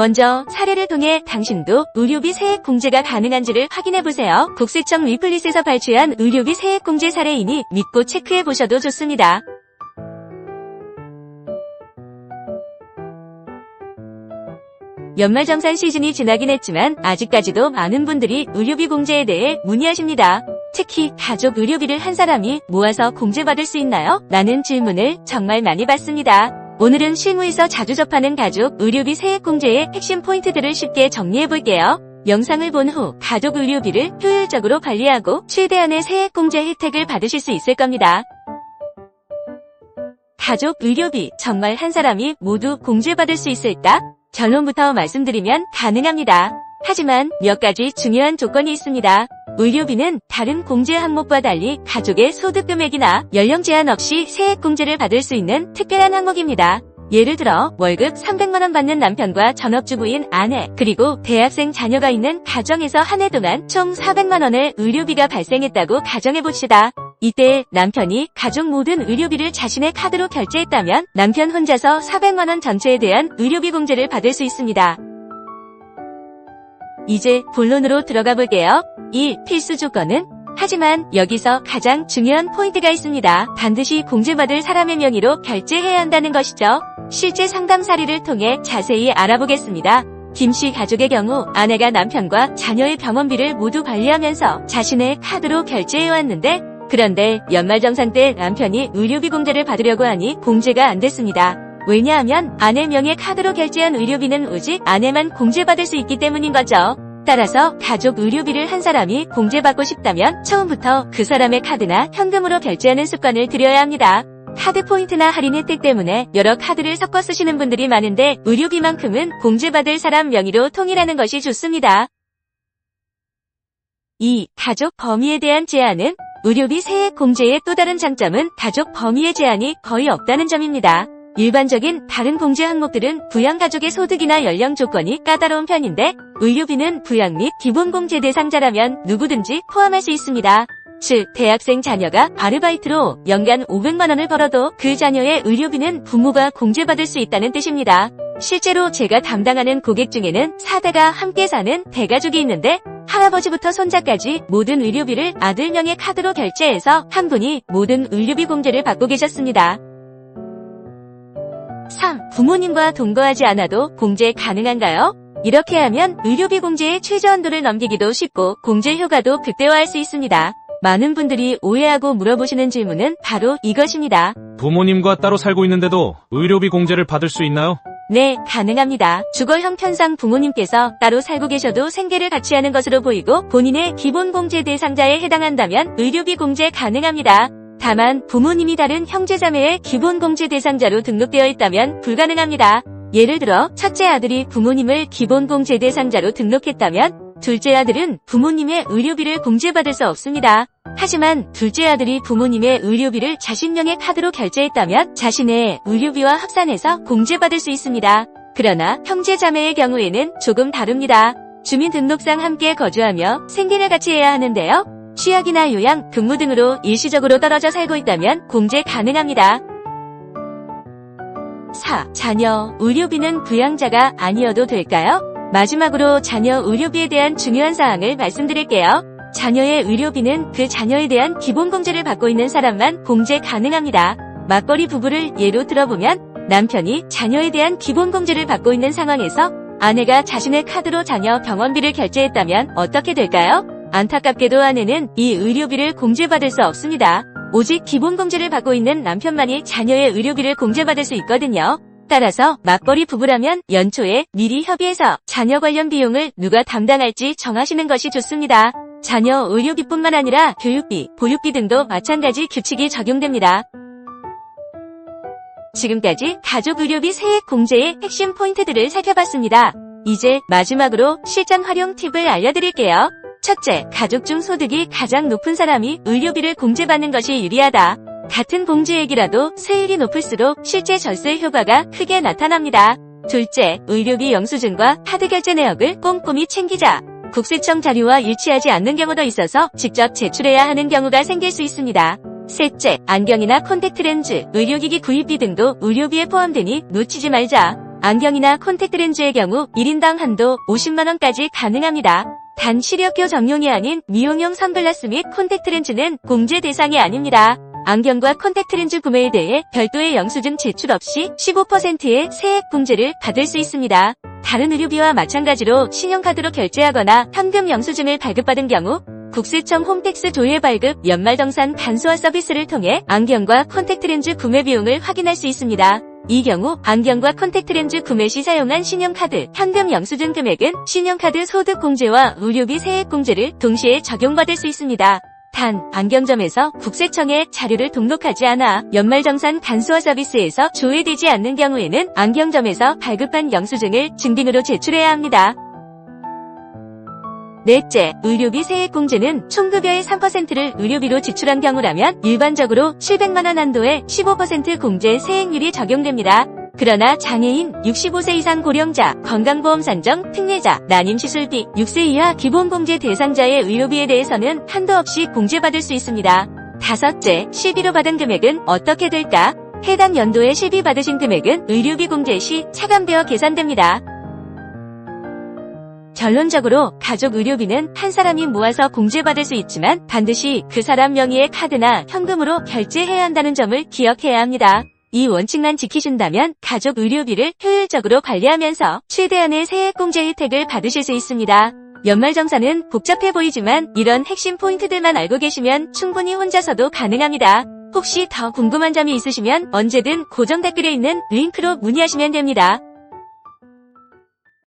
먼저 사례를 통해 당신도 의료비 세액 공제가 가능한지를 확인해보세요. 국세청 위플릿에서 발췌한 의료비 세액 공제 사례이니 믿고 체크해보셔도 좋습니다. 연말정산 시즌이 지나긴 했지만 아직까지도 많은 분들이 의료비 공제에 대해 문의하십니다. 특히 가족 의료비를 한 사람이 모아서 공제받을 수 있나요? 라는 질문을 정말 많이 받습니다. 오늘은 실무에서 자주 접하는 가족 의료비 세액 공제의 핵심 포인트들을 쉽게 정리해볼게요. 영상을 본 후 가족 의료비를 효율적으로 관리하고 최대한의 세액 공제 혜택을 받으실 수 있을 겁니다. 가족 의료비 정말 한 사람이 모두 공제받을 수 있을까? 결론부터 말씀드리면 가능합니다. 하지만 몇 가지 중요한 조건이 있습니다. 의료비는 다른 공제 항목과 달리 가족의 소득 금액이나 연령 제한 없이 세액 공제를 받을 수 있는 특별한 항목입니다. 예를 들어 월급 300만원 받는 남편과 전업주부인 아내, 그리고 대학생 자녀가 있는 가정에서 한 해 동안 총 400만원의 의료비가 발생했다고 가정해봅시다. 이때 남편이 가족 모든 의료비를 자신의 카드로 결제했다면 남편 혼자서 400만원 전체에 대한 의료비 공제를 받을 수 있습니다. 이제 본론으로 들어가 볼게요. 1. 필수 조건은? 하지만 여기서 가장 중요한 포인트가 있습니다. 반드시 공제받을 사람의 명의로 결제해야 한다는 것이죠. 실제 상담 사례를 통해 자세히 알아보겠습니다. 김씨 가족의 경우 아내가 남편과 자녀의 병원비를 모두 관리하면서 자신의 카드로 결제해왔는데, 그런데 연말정산 때 남편이 의료비 공제를 받으려고 하니 공제가 안 됐습니다. 왜냐하면 아내 명의 카드로 결제한 의료비는 오직 아내만 공제받을 수 있기 때문인 거죠. 따라서 가족 의료비를 한 사람이 공제받고 싶다면 처음부터 그 사람의 카드나 현금으로 결제하는 습관을 들여야 합니다. 카드 포인트나 할인 혜택 때문에 여러 카드를 섞어 쓰시는 분들이 많은데 의료비만큼은 공제받을 사람 명의로 통일하는 것이 좋습니다. 2. 가족 범위에 대한 제한은? 의료비 세액 공제의 또 다른 장점은 가족 범위의 제한이 거의 없다는 점입니다. 일반적인 다른 공제 항목들은 부양가족의 소득이나 연령 조건이 까다로운 편인데 의료비는 부양 및 기본공제 대상자라면 누구든지 포함할 수 있습니다. 즉, 대학생 자녀가 아르바이트로 연간 500만원을 벌어도 그 자녀의 의료비는 부모가 공제받을 수 있다는 뜻입니다. 실제로 제가 담당하는 고객 중에는 4대가 함께 사는 대가족이 있는데 할아버지부터 손자까지 모든 의료비를 아들 명의 카드로 결제해서 한 분이 모든 의료비 공제를 받고 계셨습니다. 3. 부모님과 동거하지 않아도 공제 가능한가요? 이렇게 하면 의료비 공제의 최저한도를 넘기기도 쉽고 공제 효과도 극대화할 수 있습니다. 많은 분들이 오해하고 물어보시는 질문은 바로 이것입니다. 부모님과 따로 살고 있는데도 의료비 공제를 받을 수 있나요? 네, 가능합니다. 주거 형편상 부모님께서 따로 살고 계셔도 생계를 같이 하는 것으로 보이고 본인의 기본공제 대상자에 해당한다면 의료비 공제 가능합니다. 다만 부모님이 다른 형제자매의 기본공제 대상자로 등록되어 있다면 불가능합니다. 예를 들어 첫째 아들이 부모님을 기본공제 대상자로 등록했다면 둘째 아들은 부모님의 의료비를 공제받을 수 없습니다. 하지만 둘째 아들이 부모님의 의료비를 자신 명의 카드로 결제했다면 자신의 의료비와 합산해서 공제받을 수 있습니다. 그러나 형제자매의 경우에는 조금 다릅니다. 주민등록상 함께 거주하며 생계를 같이 해야 하는데요. 취약이나 요양, 근무 등으로 일시적으로 떨어져 살고 있다면 공제 가능합니다. 4. 자녀 의료비는 부양자가 아니어도 될까요? 마지막으로 자녀 의료비에 대한 중요한 사항을 말씀드릴게요. 자녀의 의료비는 그 자녀에 대한 기본공제를 받고 있는 사람만 공제 가능합니다. 맞벌이 부부를 예로 들어보면 남편이 자녀에 대한 기본공제를 받고 있는 상황에서 아내가 자신의 카드로 자녀 병원비를 결제했다면 어떻게 될까요? 안타깝게도 아내는 이 의료비를 공제받을 수 없습니다. 오직 기본공제를 받고 있는 남편만이 자녀의 의료비를 공제받을 수 있거든요. 따라서 맞벌이 부부라면 연초에 미리 협의해서 자녀 관련 비용을 누가 담당할지 정하시는 것이 좋습니다. 자녀 의료비뿐만 아니라 교육비, 보육비 등도 마찬가지 규칙이 적용됩니다. 지금까지 가족 의료비 세액 공제의 핵심 포인트들을 살펴봤습니다. 이제 마지막으로 실전 활용 팁을 알려드릴게요. 첫째, 가족 중 소득이 가장 높은 사람이 의료비를 공제받는 것이 유리하다. 같은 공제액이라도 세율이 높을수록 실제 절세 효과가 크게 나타납니다. 둘째, 의료비 영수증과 카드 결제 내역을 꼼꼼히 챙기자. 국세청 자료와 일치하지 않는 경우도 있어서 직접 제출해야 하는 경우가 생길 수 있습니다. 셋째, 안경이나 콘택트 렌즈, 의료기기 구입비 등도 의료비에 포함되니 놓치지 말자. 안경이나 콘택트 렌즈의 경우 1인당 한도 50만원까지 가능합니다. 단 시력교 전용이 아닌 미용용 선글라스 및 콘택트 렌즈는 공제 대상이 아닙니다. 안경과 콘택트 렌즈 구매에 대해 별도의 영수증 제출 없이 15%의 세액 공제를 받을 수 있습니다. 다른 의료비와 마찬가지로 신용카드로 결제하거나 현금 영수증을 발급받은 경우 국세청 홈택스 조회 발급 연말정산 간소화 서비스를 통해 안경과 콘택트 렌즈 구매 비용을 확인할 수 있습니다. 이 경우 안경과 콘택트 렌즈 구매 시 사용한 신용카드, 현금 영수증 금액은 신용카드 소득공제와 의료비 세액공제를 동시에 적용받을 수 있습니다. 단, 안경점에서 국세청에 자료를 등록하지 않아 연말정산 간소화 서비스에서 조회되지 않는 경우에는 안경점에서 발급한 영수증을 증빙으로 제출해야 합니다. 넷째, 의료비 세액공제는 총급여의 3%를 의료비로 지출한 경우라면 일반적으로 700만원 한도의 15% 공제 세액률이 적용됩니다. 그러나 장애인, 65세 이상 고령자, 건강보험 산정, 특례자, 난임시술비, 6세 이하 기본공제 대상자의 의료비에 대해서는 한도 없이 공제받을 수 있습니다. 다섯째, 실비로 받은 금액은 어떻게 될까? 해당 연도에 실비 받으신 금액은 의료비 공제 시 차감되어 계산됩니다. 결론적으로 가족 의료비는 한 사람이 모아서 공제받을 수 있지만 반드시 그 사람 명의의 카드나 현금으로 결제해야 한다는 점을 기억해야 합니다. 이 원칙만 지키신다면 가족 의료비를 효율적으로 관리하면서 최대한의 세액 공제 혜택을 받으실 수 있습니다. 연말정산은 복잡해 보이지만 이런 핵심 포인트들만 알고 계시면 충분히 혼자서도 가능합니다. 혹시 더 궁금한 점이 있으시면 언제든 고정 댓글에 있는 링크로 문의하시면 됩니다.